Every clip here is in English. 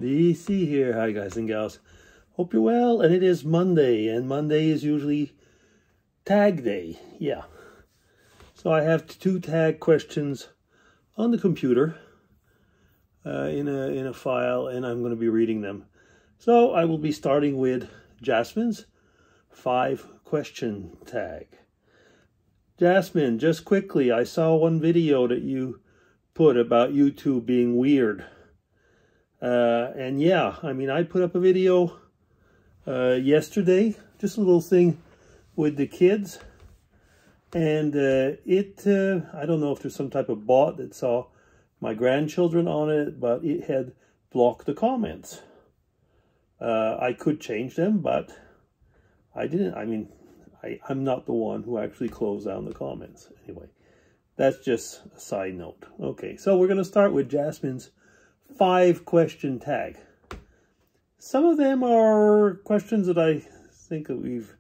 DC here. Hi guys and gals. Hope you're well. And it is Monday, and Monday is usually tag day. Yeah. So I have 2 tag questions on the computer in a file, and I'm going to be reading them. So I will be starting with Jasmine's 5-question tag. Jasmine, just quickly, I saw one video that you put about YouTube being weird. And yeah, I mean, I put up a video yesterday, just a little thing with the kids. And I don't know if there's some type of bot that saw my grandchildren on it, but it had blocked the comments. I could change them, but I didn't. I mean, I'm not the one who actually closed down the comments. Anyway, that's just a side note. Okay, so we're going to start with Jasmine's 5-question tag. Some of them are questions that I think that we've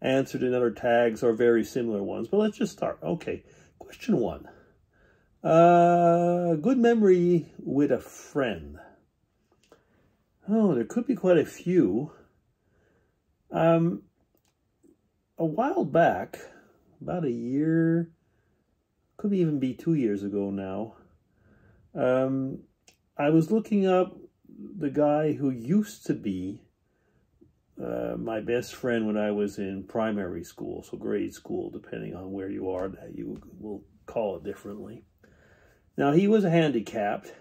answered in other tags, or very similar ones, but let's just start. Okay, question 1. Good memory with a friend. Oh, there could be quite a few. A while back, about a year, could even be 2 years ago now, I was looking up the guy who used to be my best friend when I was in primary school, so grade school, depending on where you are, that you will call it differently. Now, he was handicapped.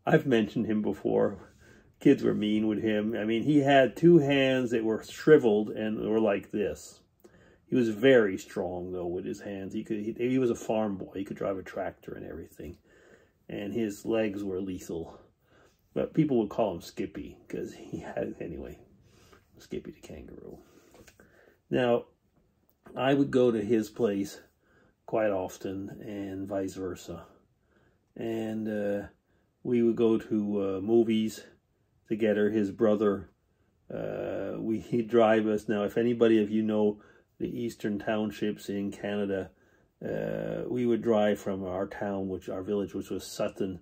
I've mentioned him before. Kids were mean with him. I mean, he had 2 hands that were shriveled and were like this. He was very strong, though, with his hands. He was a farm boy. He could drive a tractor and everything. And his legs were lethal. But people would call him Skippy, because he had, anyway, Skippy the kangaroo. Now, I would go to his place quite often, and vice versa. And we would go to movies together. His brother, he'd drive us. Now, if anybody of you know the eastern townships in Canada, we would drive from our town, our village, which was Sutton,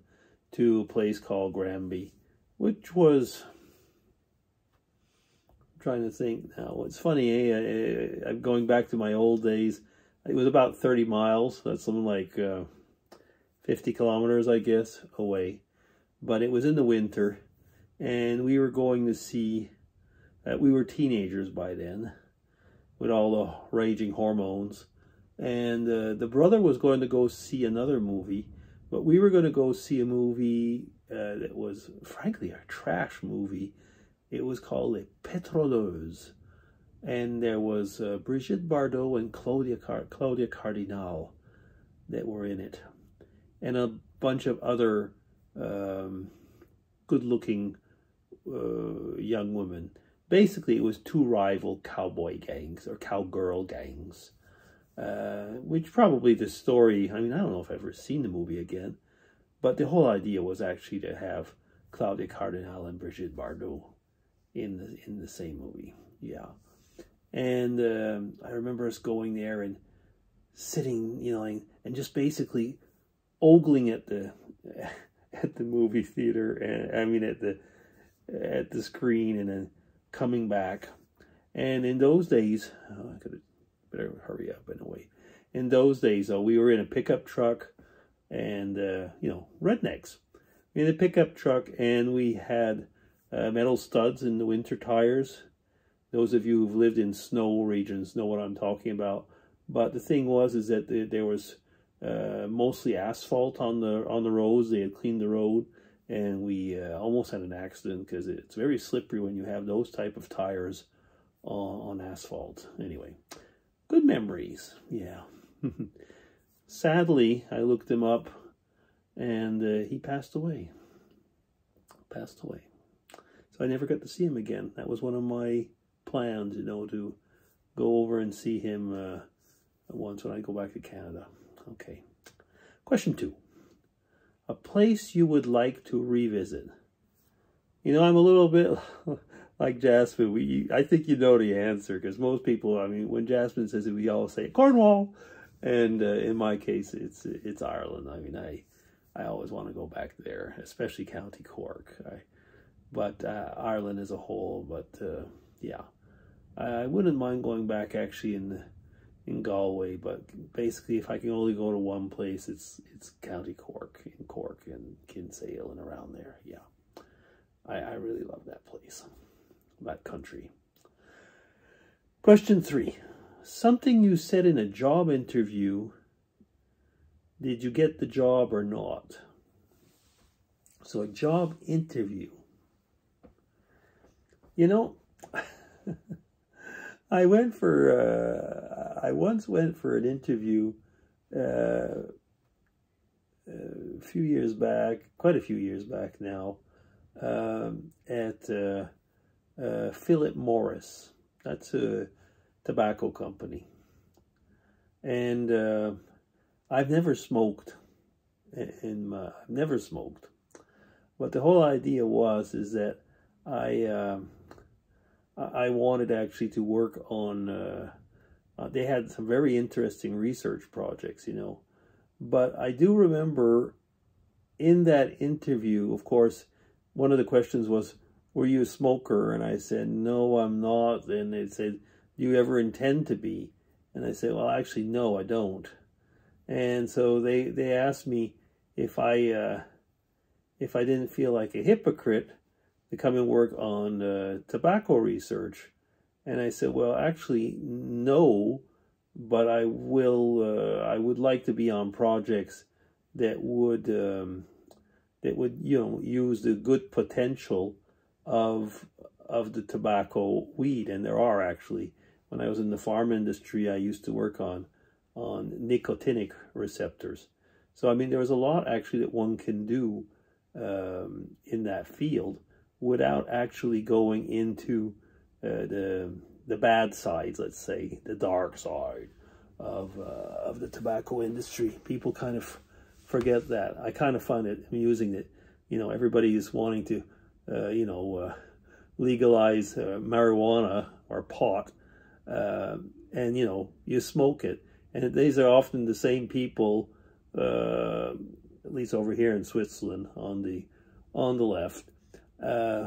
to a place called Granby, which was, I'm trying to think now. It's funny, I'm going back to my old days. It was about 30 miles. That's something like 50 kilometers, I guess, away. But it was in the winter, and we were going to see, we were teenagers by then, with all the raging hormones. And the brother was going to go see another movie, but we were going to go see a movie that was, frankly, a trash movie. It was called Les Pétroleuses. And there was Brigitte Bardot and Claudia Cardinal that were in it. And a bunch of other good-looking young women. Basically, it was 2 rival cowboy gangs, or cowgirl gangs. Which probably the story, I mean, I don't know if I've ever seen the movie again, but the whole idea was actually to have Claudia Cardinal and Brigitte Bardot in the same movie. Yeah. And I remember us going there and sitting, you know, and just basically ogling at the movie theater, and I mean at the screen, and then coming back. And in those days, I could better hurry up in a way. In those days, though, we were in a pickup truck, and you know, rednecks. In a pickup truck, and we had metal studs in the winter tires. Those of you who've lived in snow regions know what I'm talking about. But the thing is that there was mostly asphalt on the roads. They had cleaned the road, and we almost had an accident because it's very slippery when you have those type of tires on asphalt. Anyway, good memories, yeah. Sadly, I looked him up, and he passed away. So I never got to see him again. That was one of my plans, you know, to go over and see him once when I go back to Canada. Okay. Question 2. A place you would like to revisit. You know, I'm a little bit like Jasmine. I think you know the answer, because most people, I mean, when Jasmine says it, we all say Cornwall. And in my case, it's Ireland. I mean, I always want to go back there, especially County Cork. but Ireland as a whole. But yeah, I wouldn't mind going back actually in Galway, but basically if I can only go to one place, it's County Cork, in Cork and Kinsale and around there. Yeah, I really love that place, that country. Question 3. Something you said in a job interview, did you get the job or not? So a job interview. You know, I once went for an interview a few years back, quite a few years back now, at Philip Morris. That's a tobacco company. And I've never smoked. I've never smoked. But the whole idea is that I wanted actually to work on, they had some very interesting research projects, you know. But I do remember in that interview, of course, one of the questions was, were you a smoker? And I said, no, I'm not. And they said, do you ever intend to be? And I said, well, actually, no, I don't. And so they asked me if I didn't feel like a hypocrite to come and work on tobacco research. And I said, well, actually, no, but I would like to be on projects that would you know, use the good potential of the tobacco weed. And there are actually. When I was in the farm industry, I used to work on nicotinic receptors. So I mean, there was a lot actually that one can do in that field without actually going into the bad sides, let's say, the dark side of the tobacco industry. People kind of forget that. I kind of find it amusing that, you know, everybody is wanting to, you know, legalize marijuana or pot, and, you know, you smoke it. And these are often the same people, at least over here in Switzerland on the left,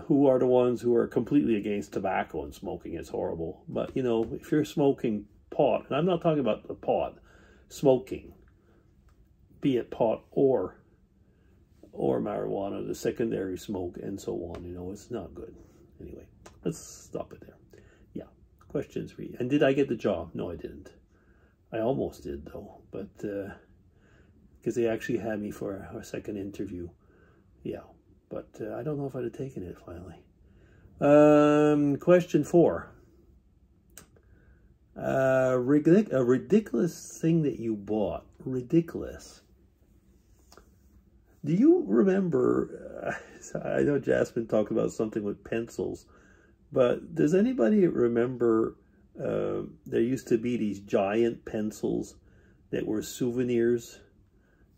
who are the ones who are completely against tobacco and smoking. It's horrible. But, you know, if you're smoking pot, and I'm not talking about the pot, smoking, be it pot or marijuana, the secondary smoke and so on, you know, it's not good. Anyway, let's stop it there. Yeah, question 3. And did I get the job? No, I didn't. I almost did, though, but because they actually had me for a second interview. Yeah, but I don't know if I'd have taken it finally. Question 4. A ridiculous thing that you bought. Ridiculous. Do you remember, I know Jasmine talked about something with pencils, but does anybody remember there used to be these giant pencils that were souvenirs,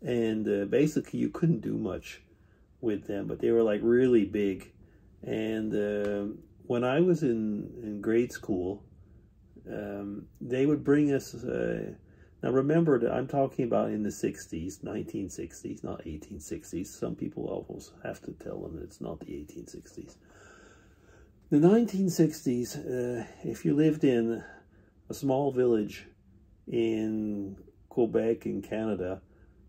and basically you couldn't do much with them, but they were like really big. And when I was in grade school, they would bring us, now remember that I'm talking about in the 60s, 1960s, not 1860s. Some people almost have to tell them that it's not the 1860s. The 1960s, if you lived in a small village in Quebec in Canada,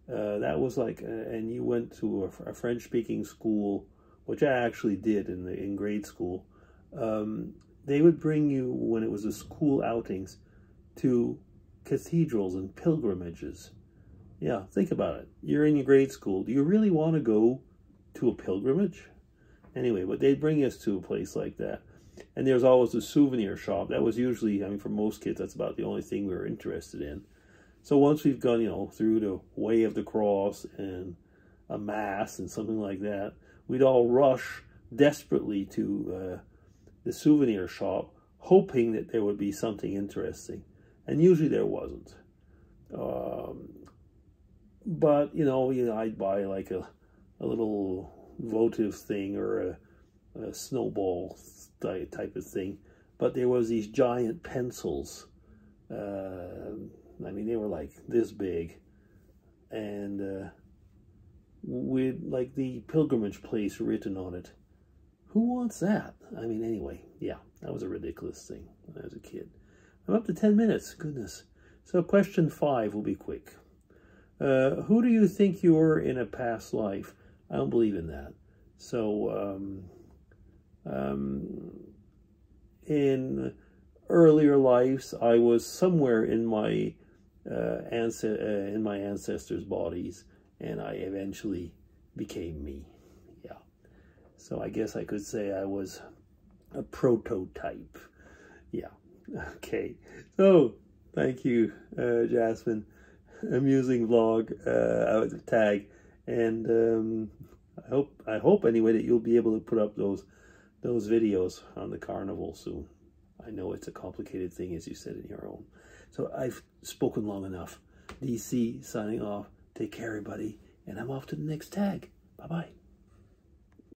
that was like, and you went to a French-speaking school, which I actually did in grade school. They would bring you, when it was the school outings, to cathedrals and pilgrimages. Yeah, think about it. You're in your grade school. Do you really want to go to a pilgrimage? Anyway, but they'd bring us to a place like that. And there's always a souvenir shop. That was usually, I mean, for most kids, that's about the only thing we were interested in. So once we've gone, you know, through the Way of the Cross and a Mass and something like that, we'd all rush desperately to the souvenir shop, hoping that there would be something interesting. And usually there wasn't. But, you know, I'd buy like a little votive thing or a snowball type of thing. But there was these giant pencils. I mean, they were like this big. And with like the pilgrimage place written on it. Who wants that? I mean, anyway, yeah, that was a ridiculous thing when I was a kid. I'm up to 10 minutes, goodness. So question 5 will be quick. Who do you think you were in a past life? I don't believe in that. So, in earlier lives, I was somewhere in my ancestors' bodies, and I eventually became me. Yeah. So I guess I could say I was a prototype. Yeah. Okay. So thank you, Jasmine. Amusing vlog out of tag, and I hope anyway that you'll be able to put up those videos on the carnival soon. I know it's a complicated thing, as you said in your own. So I've spoken long enough. DC signing off. Take care, everybody, and I'm off to the next tag. Bye bye.